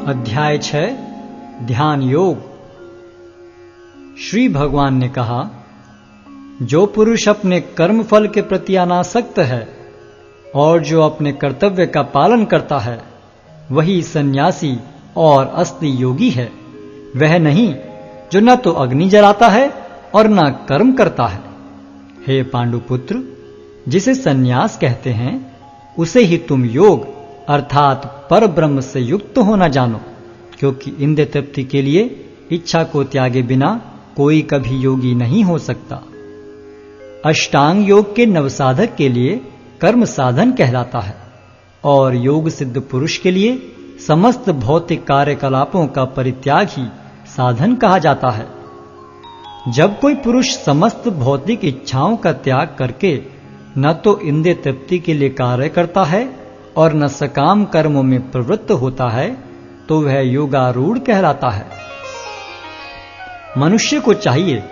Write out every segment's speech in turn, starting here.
अध्याय 6 ध्यान योग। श्री भगवान ने कहा, जो पुरुष अपने कर्म फल के प्रति अनासक्त है और जो अपने कर्तव्य का पालन करता है, वही सन्यासी और असली योगी है। वह नहीं जो न तो अग्नि जलाता है और न कर्म करता है। हे पांडुपुत्र, जिसे सन्यास कहते हैं उसे ही तुम योग अर्थात पर ब्रह्म से युक्त होना जानो, क्योंकि इंद्रिय तृप्ति के लिए इच्छा को त्यागे बिना कोई कभी योगी नहीं हो सकता। अष्टांग योग के नवसाधक के लिए कर्म साधन कहलाता है और योग सिद्ध पुरुष के लिए समस्त भौतिक कार्यकलापों का परित्याग ही साधन कहा जाता है। जब कोई पुरुष समस्त भौतिक इच्छाओं का त्याग करके न तो इंद्रिय तृप्ति के लिए कार्य करता है और न सकाम कर्मों में प्रवृत्त होता है, तो वह योगारूढ़ कहलाता है। मनुष्य को चाहिए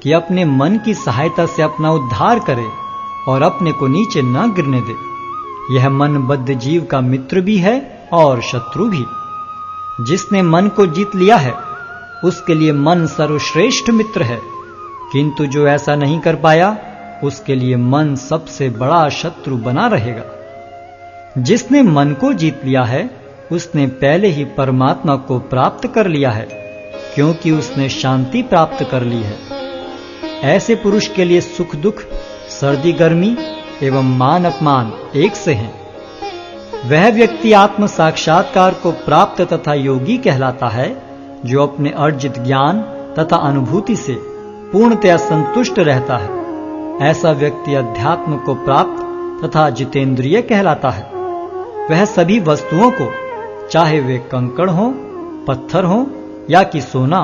कि अपने मन की सहायता से अपना उद्धार करे और अपने को नीचे न गिरने दे। यह मनबद्ध जीव का मित्र भी है और शत्रु भी। जिसने मन को जीत लिया है उसके लिए मन सर्वश्रेष्ठ मित्र है, किंतु जो ऐसा नहीं कर पाया उसके लिए मन सबसे बड़ा शत्रु बना रहेगा। जिसने मन को जीत लिया है उसने पहले ही परमात्मा को प्राप्त कर लिया है, क्योंकि उसने शांति प्राप्त कर ली है। ऐसे पुरुष के लिए सुख दुख, सर्दी गर्मी एवं मान अपमान एक से हैं। वह व्यक्ति आत्म साक्षात्कार को प्राप्त तथा योगी कहलाता है, जो अपने अर्जित ज्ञान तथा अनुभूति से पूर्णतया संतुष्ट रहता है। ऐसा व्यक्ति अध्यात्म को प्राप्त तथा जितेंद्रिय कहलाता है। वह सभी वस्तुओं को, चाहे वे कंकड़ हो, पत्थर हो या कि सोना,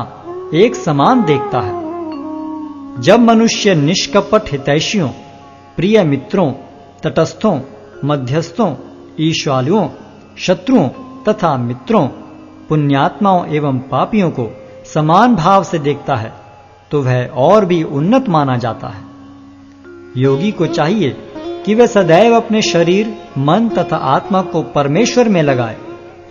एक समान देखता है। जब मनुष्य निष्कपट हितैषियों, प्रिय मित्रों, तटस्थों, मध्यस्थों, ईश्वालुओं, शत्रुओं तथा मित्रों, पुण्यात्माओं एवं पापियों को समान भाव से देखता है, तो वह और भी उन्नत माना जाता है। योगी को चाहिए कि वह सदैव अपने शरीर, मन तथा आत्मा को परमेश्वर में लगाए,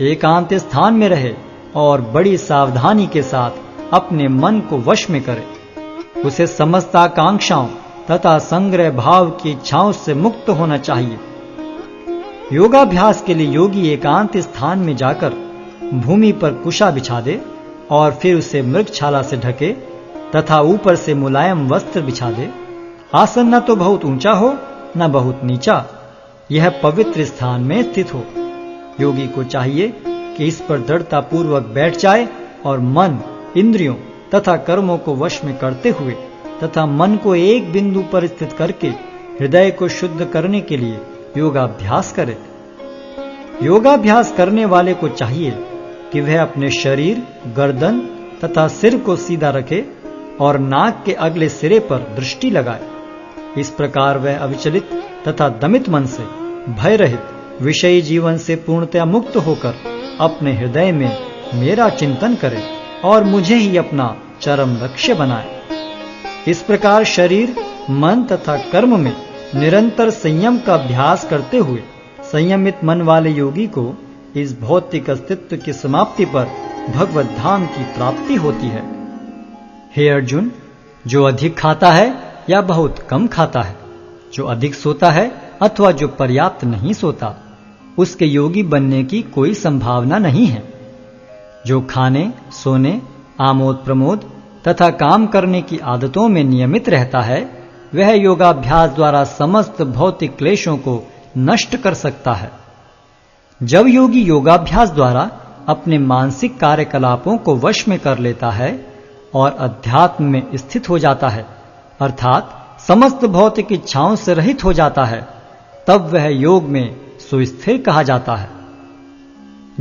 एकांत स्थान में रहे और बड़ी सावधानी के साथ अपने मन को वश में करे। उसे समस्त आकांक्षाओं तथा संग्रह भाव की इच्छाओं से मुक्त होना चाहिए। योगाभ्यास के लिए योगी एकांत स्थान में जाकर भूमि पर कुशा बिछा दे और फिर उसे मृगछाला से ढके तथा ऊपर से मुलायम वस्त्र बिछा दे। आसन न तो बहुत ऊंचा हो न बहुत नीचा, यह पवित्र स्थान में स्थित हो। योगी को चाहिए कि इस पर दृढ़ता पूर्वक बैठ जाए और मन, इंद्रियों तथा कर्मों को वश में करते हुए तथा मन को एक बिंदु पर स्थित करके हृदय को शुद्ध करने के लिए योगाभ्यास करे। योगाभ्यास करने वाले को चाहिए कि वह अपने शरीर, गर्दन तथा सिर को सीधा रखे और नाक के अगले सिरे पर दृष्टि लगाए। इस प्रकार वह अविचलित तथा दमित मन से, भय रहित विषयी जीवन से पूर्णतया मुक्त होकर अपने हृदय में मेरा चिंतन करे और मुझे ही अपना चरम लक्ष्य बनाए। इस प्रकार शरीर, मन तथा कर्म में निरंतर संयम का अभ्यास करते हुए संयमित मन वाले योगी को इस भौतिक अस्तित्व की समाप्ति पर भगवत धाम की प्राप्ति होती है। हे अर्जुन, जो अधिक खाता है या बहुत कम खाता है, जो अधिक सोता है अथवा जो पर्याप्त नहीं सोता, उसके योगी बनने की कोई संभावना नहीं है। जो खाने, सोने, आमोद प्रमोद तथा काम करने की आदतों में नियमित रहता है, वह योगाभ्यास द्वारा समस्त भौतिक क्लेशों को नष्ट कर सकता है। जब योगी योगाभ्यास द्वारा अपने मानसिक कार्यकलापों को वश में कर लेता है और अध्यात्म में स्थित हो जाता है, अर्थात समस्त भौतिक इच्छाओं से रहित हो जाता है, तब वह योग में सुस्थिर कहा जाता है।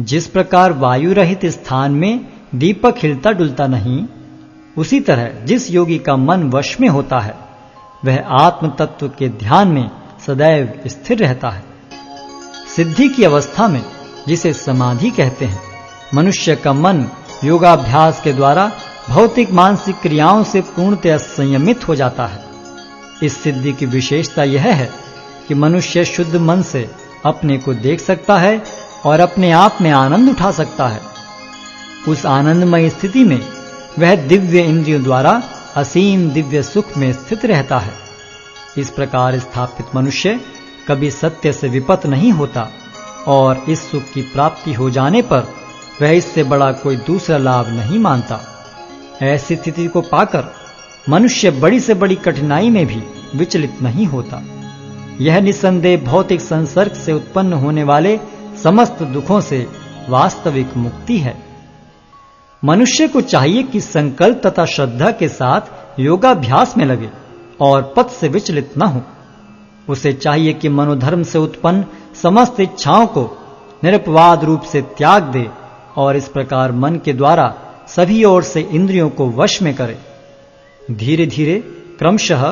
जिस प्रकार वायु रहित स्थान में दीपक हिलता डुलता नहीं, उसी तरह जिस योगी का मन वश में होता है, वह आत्म तत्व के ध्यान में सदैव स्थिर रहता है। सिद्धि की अवस्था में, जिसे समाधि कहते हैं, मनुष्य का मन योगाभ्यास के द्वारा भौतिक मानसिक क्रियाओं से पूर्णतया संयमित हो जाता है। इस सिद्धि की विशेषता यह है कि मनुष्य शुद्ध मन से अपने को देख सकता है और अपने आप में आनंद उठा सकता है उस आनंदमय स्थिति में वह दिव्य इंद्रियों द्वारा असीम दिव्य सुख में स्थित रहता है। इस प्रकार स्थापित मनुष्य कभी सत्य से विपत नहीं होता और इस सुख की प्राप्ति हो जाने पर वह इससे बड़ा कोई दूसरा लाभ नहीं मानता। ऐसी स्थिति को पाकर मनुष्य बड़ी से बड़ी कठिनाई में भी विचलित नहीं होता। यह निस्संदेह भौतिक संसर्ग से उत्पन्न होने वाले समस्त दुखों से वास्तविक मुक्ति है। मनुष्य को चाहिए कि संकल्प तथा श्रद्धा के साथ योगाभ्यास में लगे और पथ से विचलित न हो। उसे चाहिए कि मनोधर्म से उत्पन्न समस्त इच्छाओं को निरपवाद रूप से त्याग दे और इस प्रकार मन के द्वारा सभी ओर से इंद्रियों को वश में करे। धीरे धीरे क्रमशः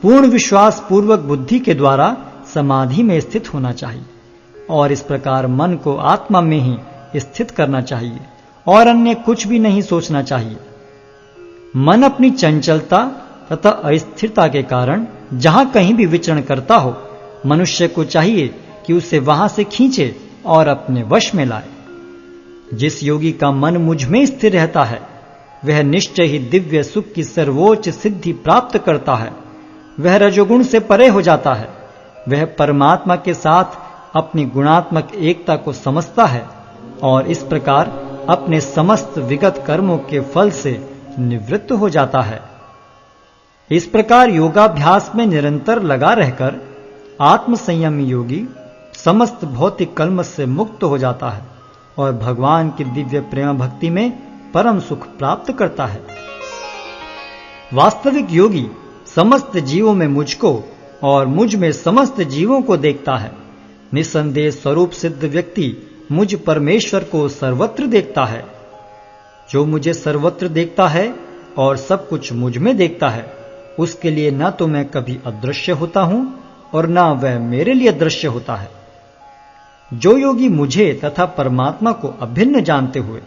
पूर्ण विश्वास पूर्वक बुद्धि के द्वारा समाधि में स्थित होना चाहिए और इस प्रकार मन को आत्मा में ही स्थित करना चाहिए और अन्य कुछ भी नहीं सोचना चाहिए। मन अपनी चंचलता तथा अस्थिरता के कारण जहां कहीं भी विचरण करता हो, मनुष्य को चाहिए कि उसे वहां से खींचे और अपने वश में लाए। जिस योगी का मन मुझ में स्थिर रहता है वह निश्चय ही दिव्य सुख की सर्वोच्च सिद्धि प्राप्त करता है। वह रजोगुण से परे हो जाता है। वह परमात्मा के साथ अपनी गुणात्मक एकता को समझता है और इस प्रकार अपने समस्त विगत कर्मों के फल से निवृत्त हो जाता है। इस प्रकार योगाभ्यास में निरंतर लगा रहकर आत्मसंयमी योगी समस्त भौतिक कलमश से मुक्त हो जाता है और भगवान की दिव्य प्रेम भक्ति में परम सुख प्राप्त करता है। वास्तविक योगी समस्त जीवों में मुझको और मुझ में समस्त जीवों को देखता है। निस्संदेह स्वरूप सिद्ध व्यक्ति मुझ परमेश्वर को सर्वत्र देखता है। जो मुझे सर्वत्र देखता है और सब कुछ मुझ में देखता है, उसके लिए न तो मैं कभी अदृश्य होता हूं और न वह मेरे लिए दृश्य होता है। जो योगी मुझे तथा परमात्मा को अभिन्न जानते हुए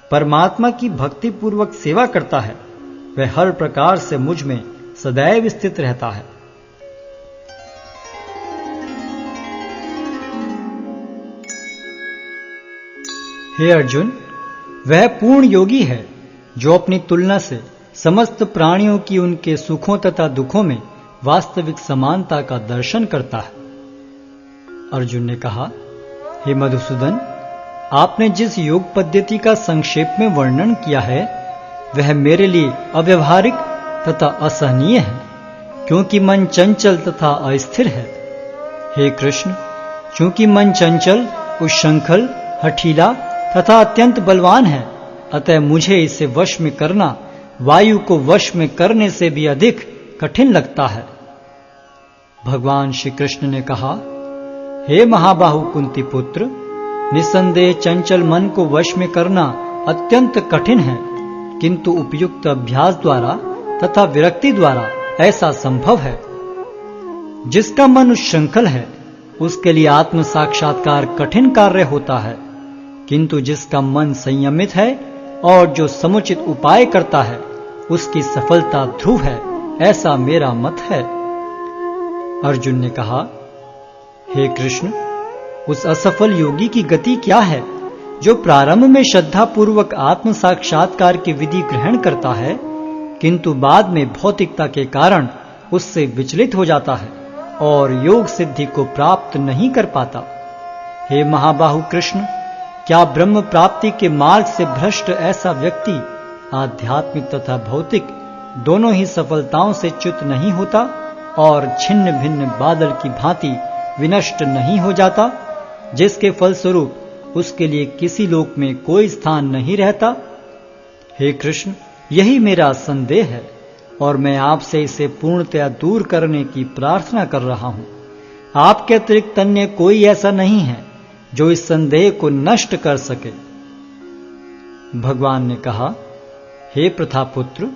परमात्मा की भक्ति पूर्वक सेवा करता है, वह हर प्रकार से मुझ में सदैव स्थित रहता है। हे अर्जुन, वह पूर्ण योगी है जो अपनी तुलना से समस्त प्राणियों की उनके सुखों तथा दुखों में वास्तविक समानता का दर्शन करता है। अर्जुन ने कहा, हे मधुसूदन, आपने जिस योग पद्धति का संक्षेप में वर्णन किया है वह मेरे लिए अव्यवहारिक तथा असहनीय है, क्योंकि मन चंचल तथा अस्थिर है। हे कृष्ण, चूंकि मन चंचल, उच्छृंखल, हठीला तथा अत्यंत बलवान है, अतः मुझे इसे वश में करना वायु को वश में करने से भी अधिक कठिन लगता है। भगवान श्री कृष्ण ने कहा, हे महाबाहु कुंती पुत्र, निस्संदेह चंचल मन को वश में करना अत्यंत कठिन है, किंतु उपयुक्त अभ्यास द्वारा तथा विरक्ति द्वारा ऐसा संभव है। जिसका मन उच्छृंखल है उसके लिए आत्म साक्षात्कार कठिन कार्य होता है, किंतु जिसका मन संयमित है और जो समुचित उपाय करता है उसकी सफलता ध्रुव है, ऐसा मेरा मत है। अर्जुन ने कहा, हे कृष्ण, उस असफल योगी की गति क्या है जो प्रारंभ में श्रद्धा पूर्वक आत्म साक्षात्कार की विधि ग्रहण करता है, किंतु बाद में भौतिकता के कारण उससे विचलित हो जाता है और योग सिद्धि को प्राप्त नहीं कर पाता। हे महाबाहु कृष्ण, क्या ब्रह्म प्राप्ति के मार्ग से भ्रष्ट ऐसा व्यक्ति आध्यात्मिक तथा भौतिक दोनों ही सफलताओं से च्युत नहीं होता और छिन्न भिन्न बादल की भांति विनष्ट नहीं हो जाता, जिसके फलस्वरूप उसके लिए किसी लोक में कोई स्थान नहीं रहता? हे कृष्ण, यही मेरा संदेह है और मैं आपसे इसे पूर्णतया दूर करने की प्रार्थना कर रहा हूं। आपके अतिरिक्त अन्य कोई ऐसा नहीं है जो इस संदेह को नष्ट कर सके। भगवान ने कहा, हे प्रथापुत्र,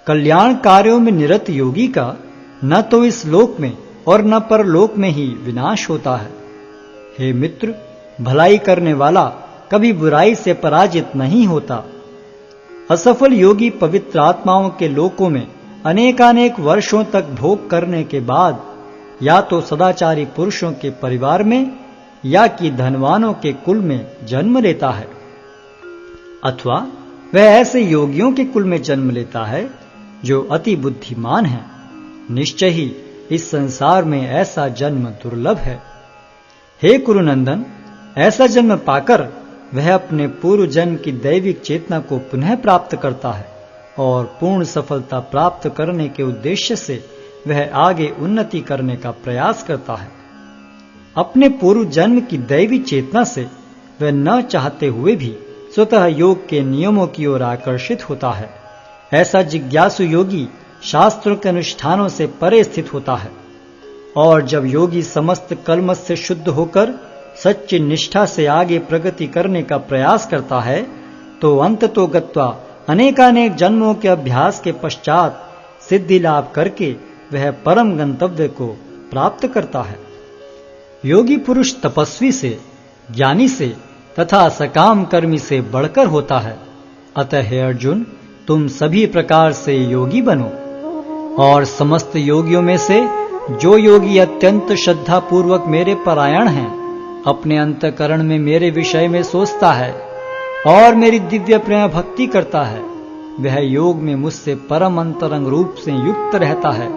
कल्याण कार्यों में निरत योगी का न तो इस लोक में और न परलोक में ही विनाश होता है। हे मित्र, भलाई करने वाला कभी बुराई से पराजित नहीं होता। असफल योगी पवित्र आत्माओं के लोकों में अनेकानेक वर्षों तक भोग करने के बाद या तो सदाचारी पुरुषों के परिवार में या कि धनवानों के कुल में जन्म लेता है। अथवा वह ऐसे योगियों के कुल में जन्म लेता है जो अति बुद्धिमान हैं। निश्चय ही इस संसार में ऐसा जन्म दुर्लभ है। हे कुरुनंदन, ऐसा जन्म पाकर वह अपने पूर्व जन्म की दैविक चेतना को पुनः प्राप्त करता है और पूर्ण सफलता प्राप्त करने के उद्देश्य से वह आगे उन्नति करने का प्रयास करता है। अपने पूर्व जन्म की दैवी चेतना से वह न चाहते हुए भी स्वतः योग के नियमों की ओर आकर्षित होता है। ऐसा जिज्ञासु योगी शास्त्रों के अनुष्ठानों से परे स्थित होता है और जब योगी समस्त कलमश से शुद्ध होकर सच्ची निष्ठा से आगे प्रगति करने का प्रयास करता है तो अंततो गत्वा अनेकानेक जन्मों के अभ्यास के पश्चात सिद्धि लाभ करके वह परम गंतव्य को प्राप्त करता है। योगी पुरुष तपस्वी से, ज्ञानी से तथा सकाम कर्मी से बढ़कर होता है। अतः हे अर्जुन, तुम सभी प्रकार से योगी बनो और समस्त योगियों में से जो योगी अत्यंत श्रद्धा पूर्वक मेरे परायण हैं, अपने अंतःकरण में मेरे विषय में सोचता है और मेरी दिव्य प्रेम भक्ति करता है, वह योग में मुझसे परम अंतरंग रूप से युक्त रहता है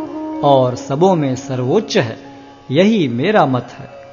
और सबों में सर्वोच्च है। यही मेरा मत है।